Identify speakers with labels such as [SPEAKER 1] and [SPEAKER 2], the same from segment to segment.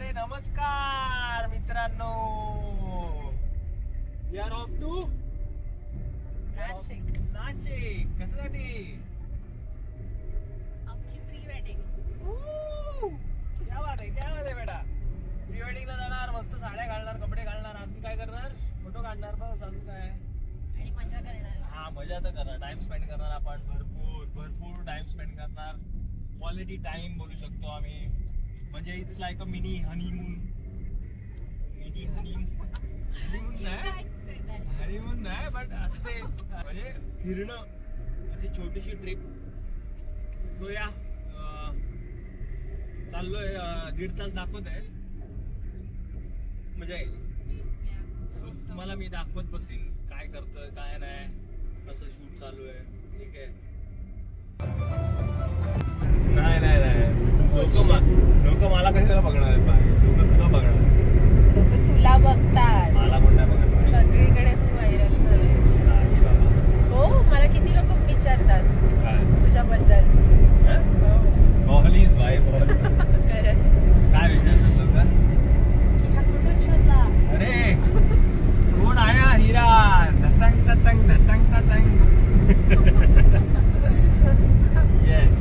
[SPEAKER 1] अरे नमस्कार मित्रांनो. We are off to Nashik. कशासाठी?
[SPEAKER 2] आमची प्री वेडिंग.
[SPEAKER 1] क्या बात आहे बेटा. प्री वेडिंगला जाणार, मस्त साड्या घालणार, कपडे घालणार, अजून काय करणार? फोटो काढणार, बस. अजून काय?
[SPEAKER 2] आणि मजा करणार.
[SPEAKER 1] हा, मजा तर करणार, टाइम स्पेंड करणार आपण. भरपूर टाइम स्पेंड करणार. क्वालिटी टाइम बोलू शकतो आम्ही. म्हणजे it's like a mini honeymoon. Honeymoon नाही, बट असं ते म्हणजे फिरणं, अशी छोटीशी ट्रिप. सो या चाललोय. 1.5 तास दाखवत आहे. मजा येईल. तुम्हाला मी दाखवत बसीन काय करतोय, काय नाही, कसं शूट चालू आहे. ठीक आहे. नाही लोक मला कशाला बघणार आहेत? लोक तुला बघणार.
[SPEAKER 2] लोक तुला बघतात.
[SPEAKER 1] मला कोण नाही बघत.
[SPEAKER 2] सगळीकडे तू व्हायरल झालेस.
[SPEAKER 1] नाही बाबा.
[SPEAKER 2] हो, मला किती लोक विचारतात
[SPEAKER 1] काय
[SPEAKER 2] तुझ्याबद्दल.
[SPEAKER 1] बॉलीज भाई बॉलीज.
[SPEAKER 2] खरंच.
[SPEAKER 1] काय विचारतात लोक?
[SPEAKER 2] की हा कुठून शोधला?
[SPEAKER 1] अरे कोण आया हिरा. धतंग धतंग धतंग धतंग. येस.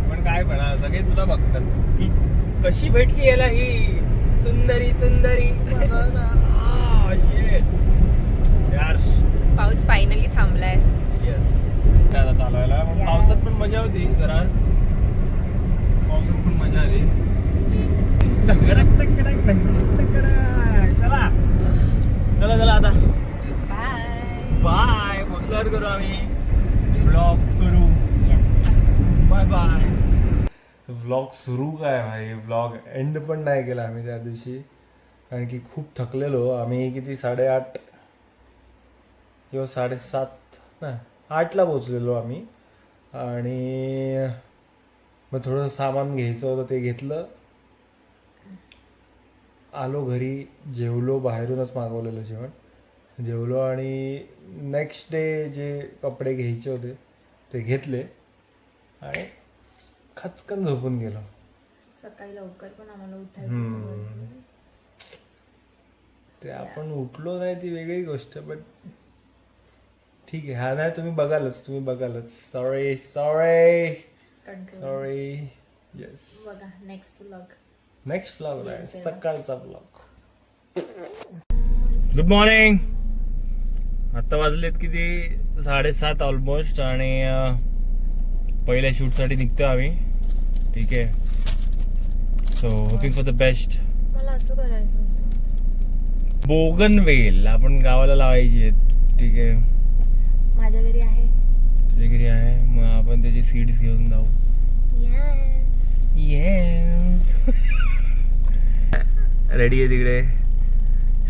[SPEAKER 1] पण काय म्हणा, सगळे तुला बघतात की कशी भेटली याला ही सुंदरी. यार
[SPEAKER 2] पाऊस फायनली थांबलाय.
[SPEAKER 1] येस. आता चालवायला पावसात पण मजा होती जरा. पावसात पण मजा आली. चला आता बाय. पोचल्यावर करू आम्ही व्लॉग सुरू. बाय. व्लॉग सुरू काय भाई, व्लॉग एंड पण नाही केला आम्ही त्या दिवशी, कारण की खूप थकलेलो आम्ही. किती 8:30 किंवा 7:30 नाही 8ला पोचलेलो आम्ही. आणि मग थोडंसं सामान घ्यायचं होतं, ते घेतलं. आलो घरी, जेवलो. बाहेरूनच मागवलेलं जेवण. जेवलो आणि नेक्स्ट डे जे कपडे घ्यायचे होते ते घेतले आणि खचकन झोपून गेलो.
[SPEAKER 2] सकाळी लवकर पण आम्हाला उठायचं.
[SPEAKER 1] ते आपण उठलो नाही ती वेगळी गोष्ट, बट ठीक आहे. हा नाही, तुम्ही बघालच. सॉरी. येस.
[SPEAKER 2] बघा
[SPEAKER 1] नेक्स्ट व्लॉग आहे सकाळचा व्लॉग. Good morning. आता वाजलेत किती 7:30 ऑलमोस्ट. आणि पहिल्या शूटसाठी निघतो आम्ही. ठीक आहे. So hoping for the best.
[SPEAKER 2] मला असं करायचं होतं.
[SPEAKER 1] बोगनवेल आपण गावाला लावायची आहेत. ठीक आहे.
[SPEAKER 2] माझ्या घरी आहे.
[SPEAKER 1] तुझ्या घरी आहे, मग आपण त्याचे सीड्स घेऊन जाऊ. रेडी आहे तिकडे.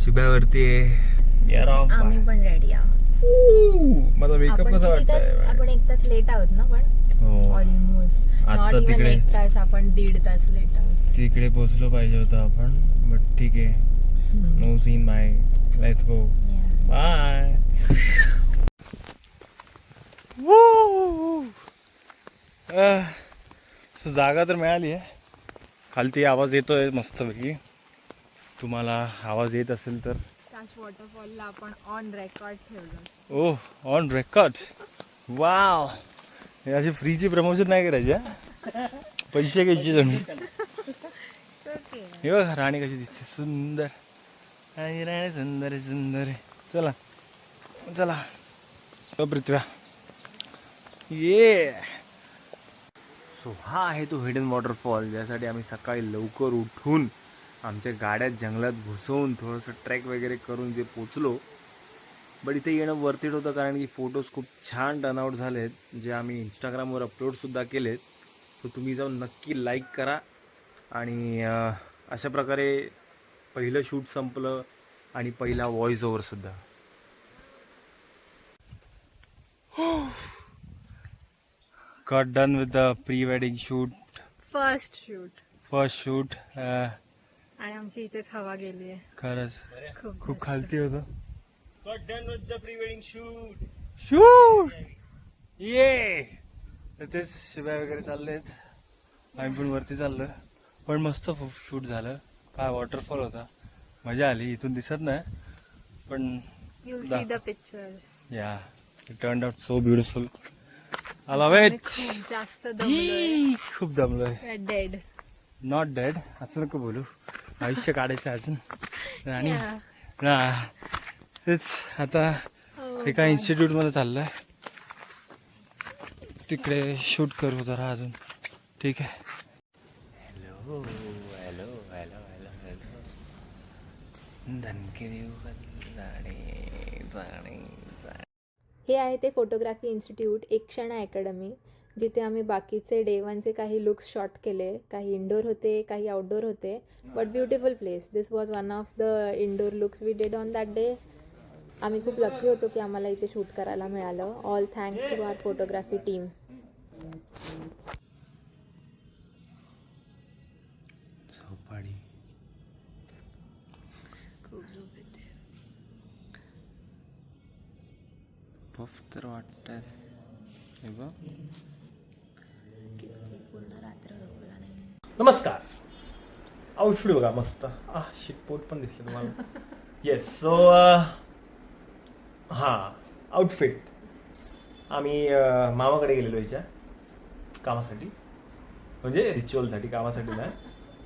[SPEAKER 1] शुभ्यावरती आहे.
[SPEAKER 2] आम्ही पण रेडी आहोत.
[SPEAKER 1] माझा मेकअप कसा वाटतंय?
[SPEAKER 2] आपण 1 तास लेट आहोत ना, पण ऑलमोस्ट नॉट इव्हन 1 तास. आपण 1.5 तास लेट आहोत.
[SPEAKER 1] तिकडे पोहोचलो पाहिजे होतं आपण, बट ठीक आहे. No scene. Bye. Let's go. Bye. जागा तर मिळाली आहे. खालती आवाज येतोय मस्तपैकी. तुम्हाला आवाज येत असेल तर
[SPEAKER 2] वॉटरफॉलला आपण ऑन रेकॉर्ड ठेवलं.
[SPEAKER 1] ओह, ऑन रेकॉर्ड. वाव. हे अशी फ्रीची प्रमोशन नाही करायची. पैसे घ्यायचे जण. हे बघ राणी कशी दिसते. सुंदर राणी. सुंदर. चला पृथ्व्या. ये. सो हा आहे तो हिडन वॉटरफॉल, ज्यासाठी आम्ही सकाळी लवकर उठून आमच्या गाड्यात जंगलात घुसवून थोडंसं ट्रेक वगैरे करून जे पोचलो. बट इथे येणं वर्थ इट होतं, कारण की फोटोज खूप छान टर्नआउट झालेत, जे आम्ही इंस्टाग्रामवर अपलोडसुद्धा केलेत. सो तुम्ही जाऊन नक्की लाईक करा. आणि अशा प्रकारे पहिलं शूट संपलं आणि पहिला व्हॉइस ओव्हरसुद्धा. Got done with the pre-wedding shoot.
[SPEAKER 2] First shoot. आणि आमची इथेच हवा गेली आहे.
[SPEAKER 1] खरंच खूप खालती होतं. Got done with the pre-wedding shoot. ये. तेच शिवाय वगैरे चाललेत. आम्ही पण वरती चाललो. पण मस्त शूट झालं. काय वॉटरफॉल होता, मजा आली. इथून दिसत नाही पण
[SPEAKER 2] यू सी द पिक्चर्स.
[SPEAKER 1] या it turned out so beautiful. I love it.
[SPEAKER 2] खूप जास्त दमलोय.
[SPEAKER 1] खूप दमलोय.
[SPEAKER 2] डेड.
[SPEAKER 1] नॉट डेड असं नको बोलू, आयुष्य काढायचं अजून. आणि
[SPEAKER 2] Yeah.
[SPEAKER 1] हा, तेच आता एका इन्स्टिट्यूटमध्ये चाललंय, तिकडे शूट करू जरा अजून. ठीक आहे. Hello hello hello hello hello. धनके देऊ जाणे जाणे.
[SPEAKER 2] हे आहे ते फोटोग्राफी इन्स्टिट्यूट एकक्षणा अकॅडमी, जिथे आम्ही बाकीचे डे 1चे काही लुक्स शॉट केले. काही इंडोर होते, काही आउटडोर होते. But beautiful place. This was one of the indoor looks we did on that day. आम्ही खूप लकी होतो की आम्हाला इथे शूट करायला मिळालं. All thanks to our photography team.
[SPEAKER 1] झोपाडी.
[SPEAKER 2] खूप झोप येते.
[SPEAKER 1] पफ तर वाटतंय. हे बघ.
[SPEAKER 2] पूर्ण रात्र झोपला नाही.
[SPEAKER 1] नमस्कार. आउटफिट बघा मस्त. शिटपोट पण दिसलं तुम्हाला. येस. सो हां, आउटफिट आम्ही मामाकडे गेलेलो याच्या कामासाठी, म्हणजे रिच्युअलसाठी, कामासाठी नाही.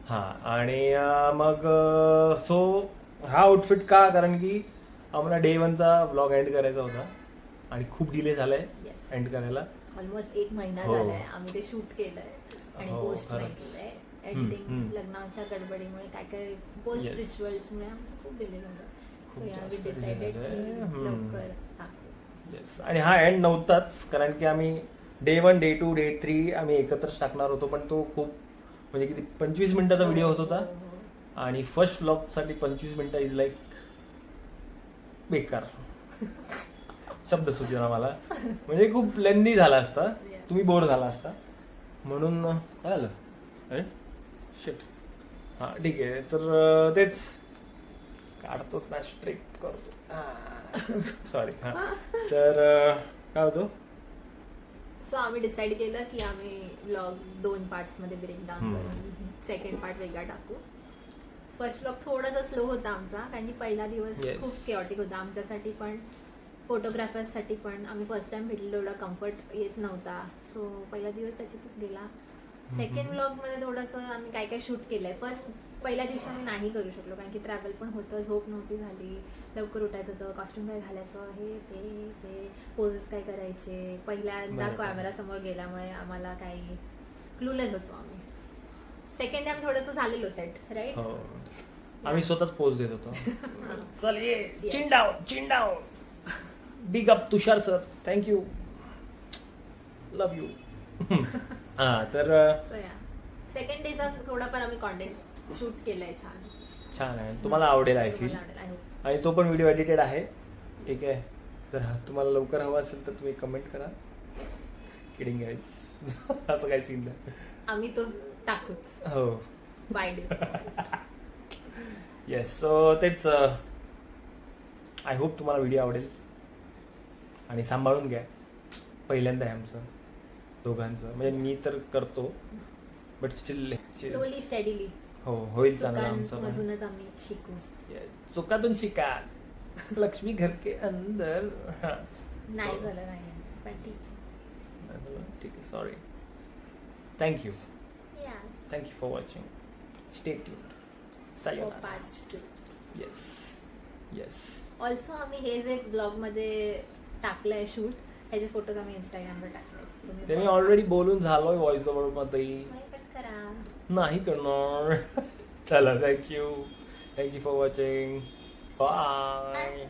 [SPEAKER 1] हां, आणि मग सो हा आउटफिट का, कारण की आम्हाला डे 1चा ब्लॉग एंड करायचा होता आणि खूप डिले झालाय
[SPEAKER 2] Yes.
[SPEAKER 1] एंड करायला.
[SPEAKER 2] ऑलमोस्ट 1 महिना
[SPEAKER 1] हो.
[SPEAKER 2] झालाय आम्ही ते शूट केलंय आणि
[SPEAKER 1] हो,
[SPEAKER 2] पोस्ट नाही
[SPEAKER 1] खरंच.
[SPEAKER 2] केलंय.
[SPEAKER 1] हम्म.
[SPEAKER 2] एडिटिंग, लग्नाच्या गडबडीमुळे काय काय पोस्ट
[SPEAKER 1] Yes.
[SPEAKER 2] रिच्युअल्समुळे आमचं खूप डिले झालं. सो
[SPEAKER 1] खूप
[SPEAKER 2] या वी
[SPEAKER 1] जास्त delay
[SPEAKER 2] डिसाइडेड
[SPEAKER 1] झालंय.
[SPEAKER 2] की
[SPEAKER 1] हम्म.
[SPEAKER 2] लवकर टाकू.
[SPEAKER 1] येस. आणि हा एंड नव्हताच, कारण की आम्ही डे 1, डे 2, डे 3 आम्ही एकत्रच टाकणार होतो, पण तो खूप म्हणजे किती 25 मिनिटाचा व्हिडिओ होत होता.
[SPEAKER 2] हो.
[SPEAKER 1] आणि फर्स्ट व्लॉगसाठी 25 मिनिटं इज लाईक बेकार. शब्द सुचना मला, म्हणजे खूप लेंदी झाला असता, तुम्ही बोर झाला असता, म्हणून काय झालं. अरे शिट. हां ठीक आहे. तर तेच काढतोच ना, स्ट्रिप करतो. सॉरी. हां तर काय होतो.
[SPEAKER 2] सो आम्ही डिसाईड केलं की आम्ही व्लॉग 2 पार्ट्समध्ये ब्रेकडाऊन करून सेकंड पार्ट वेगळा टाकू. फर्स्ट व्लॉग थोडासा स्लो होता आमचा, कारण की पहिला दिवस
[SPEAKER 1] Yes.
[SPEAKER 2] खूप केऑटिक होता आमच्यासाठी पण, फोटोग्राफर्ससाठी पण. आम्ही फर्स्ट टाइम भेटलेलो, एवढा कम्फर्ट येत नव्हता. सो पहिला दिवस त्याच्यातच गेला. सेकंड व्लॉगमध्ये थोडंसं आम्ही काय काय शूट केलंय. पहिल्या दिवशी आम्ही नाही करू शकलो, कारण की ट्रॅव्हल पण होतं, झोप नव्हती झाली, लवकर उठायचं होतं, कॉस्ट्युम काय घालायचं, हे ते पोजेस काय करायचे. पहिल्यांदा
[SPEAKER 1] बरोबर.
[SPEAKER 2] कॅमेरासमोर गेल्यामुळे आम्हाला काही क्लूलेस होतो आम्ही. सेकंड टाइम थोडंसं झालेलो सेट, राईट.
[SPEAKER 1] हो, आम्ही स्वतःच पोच देत होतो. चल ये, chin down, chin down. Big up Tushar sir, thank you, love you. हां तर
[SPEAKER 2] सो या सेकंड डेचा थोडाफार आम्ही कॉन्टेंट शूट केलंय. छान
[SPEAKER 1] छान आहे, तुम्हाला आवडेल आय फील.
[SPEAKER 2] तुम्हाला आवडेल, I hope so.
[SPEAKER 1] आणि तो पण व्हिडिओ एडिटेड आहे. ठीक आहे. तर तुम्हाला लवकर हवा असेल तर तुम्ही कमेंट करा. Kidding guys. असं काही सीन नाही.
[SPEAKER 2] आम्ही तो टाकूच
[SPEAKER 1] हो.
[SPEAKER 2] By day.
[SPEAKER 1] येस. सो तेच आय होप तुम्हाला व्हिडिओ आवडेल आणि सांभाळून घ्या. पहिल्यांदा आहे आमचं दोघांचं, म्हणजे मी तर करतो बट स्टील
[SPEAKER 2] स्लोली स्टडीली
[SPEAKER 1] हो होईल चांगलं आमचं पण.
[SPEAKER 2] चुकांमधूनच आम्ही शिकू.
[SPEAKER 1] Yes. चुकातून शिका. लक्ष्मी घर के अंदर.
[SPEAKER 2] नाही झालं नाही पण ठीक.
[SPEAKER 1] ठीक आहे. सॉरी. थँक्यू.
[SPEAKER 2] या
[SPEAKER 1] thank you for watching. Stay tuned. Sayonara.
[SPEAKER 2] Part 2.
[SPEAKER 1] Yes yes.
[SPEAKER 2] Also आम्ही हे जे ब्लॉगमध्ये टाकलंय शूट, ह्याचे फोटोज आम्ही इंस्टाग्रामवर टाकले.
[SPEAKER 1] ते मी ऑलरेडी बोलून झालोय व्हॉइस ओव्हर मध्ये.
[SPEAKER 2] कट करा.
[SPEAKER 1] नाही करणार. चला, थँक्यू फॉर वॉचिंग. बाय.